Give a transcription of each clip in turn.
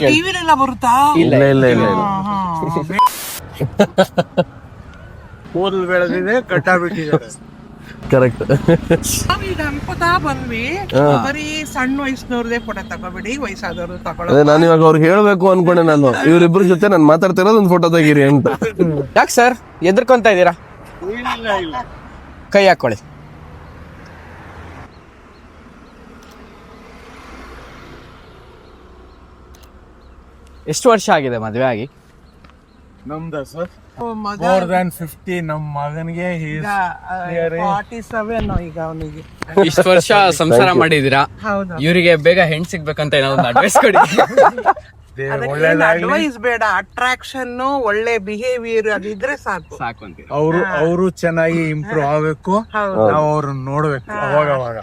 ಟಿವಿಲೆಲ್ಲ ಬರುತ್ತಾ? ಇಲ್ಲ ಇಲ್ಲ ಇಲ್ಲ ಇಲ್ಲ. ಕೂದಲು ಬೆಳೆದಿದೆ, ಕಟ್ಟ ಬಿಟ್ಟಿದ್ದಾರೆ. ಕರೆಕ್ಟ್. ನಾವೀಗ ಅನ್ಕೋತಾ ಬಂದ್ವಿ, ಬರೀ ಸಣ್ಣ ವಯಸ್ಸಿನವ್ರದೇ ಫೋಟೋ ತಗೋಬೇಡಿ, ವಯಸ್ಸಾದವ್ರು ಅದೇ ತಗೊಳ್ಳೋ. ನಾನು ಇವಾಗ ಅವ್ರಿಗೆ ಹೇಳ್ಬೇಕು ಅನ್ಕೊಂಡೆ, ನಾನು ಇವ್ರಿಬ್ರ ಜೊತೆ ನಾನು ಮಾತಾಡ್ತಿರೋದು ಒಂದು ಫೋಟೋ ತೆಗೀರಿ ಅಂತ. ಯಾಕೆ ಸರ್ ಎದ್ರಕೊಂತ ಇದ್ದೀರಾ? ಕೈ ಹಾಕೊಳ್ಳಿ. ಎಷ್ಟು ವರ್ಷ ಆಗಿದೆ ಮದುವೆ ಆಗಿ? ನಮ್ದ ಸರ್ ಮಗ ಮೋರ್ ದ್ಯಾನ್ 50. ನಮ್ಮ ಮಗನಿಗೆ 47 ಈಗ ಅವನಿಗೆ. ಇಷ್ಟು ವರ್ಷ ಸಂಸಾರ ಮಾಡಿದೀರಾ, ಹೌದು. ಇವರಿಗೆ ಬೇಗ ಹೆಣ್ ಸಿಗ್ಬೇಕಂತ ಏನೋ ಒಂದು ಅಡ್ವೈಸ್ ಕೊಡಿ. ಅಡ್ವೈಸ್ ಬೇಡ, ಅಟ್ರಾಕ್ಷನ್, ಒಳ್ಳೆ ಬಿಹೇವಿಯರ್ ಅದಿದ್ರೆ ಸಾಕು. ಸಾಕು ಅಂತ. ಅವರು ಚೆನ್ನಾಗಿ ಇಂಪ್ರೂವ್ ಆಗ್ಬೇಕು, ನಾವು ಅವ್ರನ್ನ ನೋಡ್ಬೇಕು ಅವಾಗ ಅವಾಗ.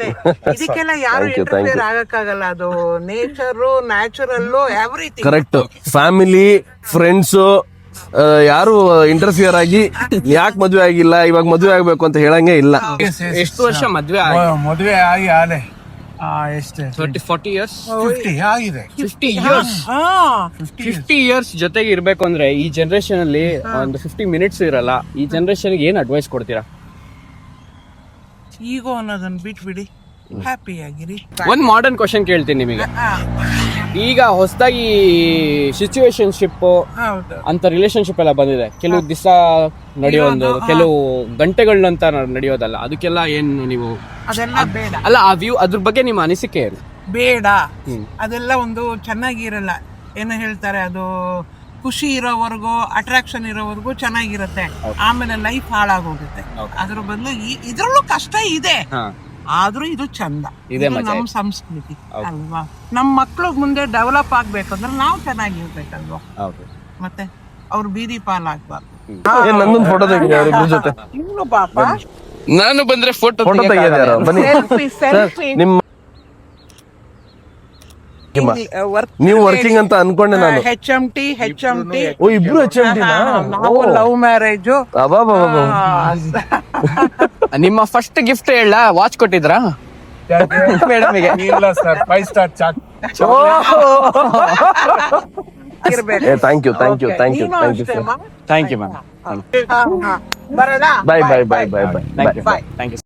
ಇದಕ್ಕೆಲ್ಲ ಯಾರು Thank you, ಇಂಟರ್ಫಿಯರ್ ಆಗಕ್ಕಾಗಲ್ಲ. ಅದು nature, natural, everything. Correct. Family, friends ಯಾರು ಇಂಟರ್ಫಿಯರ್ ಆಗಿ ಯಾಕೆ ಮದ್ವೆ ಆಗಿಲ್ಲ, ಇವಾಗ ಮದ್ವೆ ಆಗ್ಬೇಕು ಅಂತ ಹೇಳಂಗೆ ಇಲ್ಲ. ಎಷ್ಟು ವರ್ಷ ಮದ್ವೆ ಆಗಿ? ಮದುವೆ ಆಗಿ ಆಲೆ ಎಷ್ಟು 30-40 ಇಯರ್ಸ್? 50 ಆಗಿದೆ. 50 ಇಯರ್ಸ್ ಜೊತೆಗೆ ಇರ್ಬೇಕು ಅಂದ್ರೆ ಈ ಜನರೇಷನ್ ಅಲ್ಲಿ ಒಂದು 50 ಮಿನಿಟ್ಸ್ ಇರಲ್ಲ. ಈ ಜನರೇಷನ್ ಏನ್ ಅಡ್ವೈಸ್ ಕೊಡ್ತೀರಾ? ಈಗೋ ಅನ್ನೋದನ್ನ ಬಿಟ್ಬಿಡಿ, ಹ್ಯಾಪಿ ಆಗಿರಿ. ಒಂದ್ ಮಾಡರ್ನ್ ಕ್ವಶನ್ ಕೇಳ್ತೀನಿ ನಿಮಗೆ. ಈಗ ಹೊಸದಾಗಿ ಸಿಚುವೇಶನ್ಶಿಪ್ ಹೌದು. ಅಂತ ರಿಲೇಶನ್ಶಿಪ್ ಎಲ್ಲ ಬಂದಿದೆ. ಕೆಲವು ದಿವಸ ನಡೆಯೋ ಒಂದು, ಕೆಲವು ಗಂಟೆಗಳಂತ ನಡೆಯೋದಲ್ಲ. ಅದಕ್ಕೆಲ್ಲ ಏನು ನೀವು ಅದೆಲ್ಲ ಬೇಡ, ಅಲ್ಲ ಆ ವ್ಯೂ, ಅದ್ರ ಬಗ್ಗೆ ನಿಮ್ಮ ಅನಿಸಿಕೆ ಏನು? ಬೇಡ. ಅದೆಲ್ಲ ಒಂದು ಚೆನ್ನಾಗಿರಲ್ಲ. ಏನೋ ಹೇಳ್ತಾರೆ, ಅದು ಖುಷಿ ಇರೋವರೆಗೂ, ಅಟ್ರಾಕ್ಷನ್ ಇರೋವರೆಗೂ ಚೆನ್ನಾಗಿರುತ್ತೆ, ಆಮೇಲೆ ಲೈಫ್ ಹಾಳಾಗೋಗುತ್ತೆ. ಅದ್ರ ಬದಲು ಇದ್ರಲ್ಲೂ ಕಷ್ಟ ಇದೆ, ಆದ್ರೂ ಇದು ಚಂದ. ಇದು ನಮ್ಮ ಸಂಸ್ಕೃತಿ ಅಲ್ವಾ? ನಮ್ಮ ಮಕ್ಕಳು ಮುಂದೆ ಡೆವಲಪ್ ಆಗ್ಬೇಕಂದ್ರೆ ನಾವು ಚೆನ್ನಾಗಿರ್ಬೇಕಲ್ವಾ? ಮತ್ತೆ ಅವ್ರು ಬೀದಿ ಪಾಲಾಗ್ಬಾರ್ದು. ನಂದೊಂದು ಫೋಟೋ ತೆಗೀರಿ ಅವ್ರಿಬ್ರ ಜೊತೆ. ಇನ್ನು ಪಾಪ ನಾನು ಬಂದ್ರೆ ಫೋಟೋ ತೆಗೆದಾರ ಬನ್ನಿ. ಸೆಲ್ಫಿ ನಿಮ್ಮ ನೀವು ವರ್ಕಿಂಗ್ ಅಂತ ಅನ್ಕೊಂಡೆ ನಾನು. HMT. ಓ, ಇಬ್ರು HMT ನಾ? ನಾವು ಲವ್ ಮ್ಯಾರೇಜು. ನಿಮ್ಮ ಫಸ್ಟ್ ಗಿಫ್ಟ್ ಹೇಳ, ವಾಚ್ ಕೊಟ್ಟಿದ್ರಾ ಮೇಡಮ್ಗೆ? ಇಲ್ಲ sir, 5 star choc. Thank you thank you ma'am. ಬರೋದಾ? Bye bye bye bye bye. Thank you.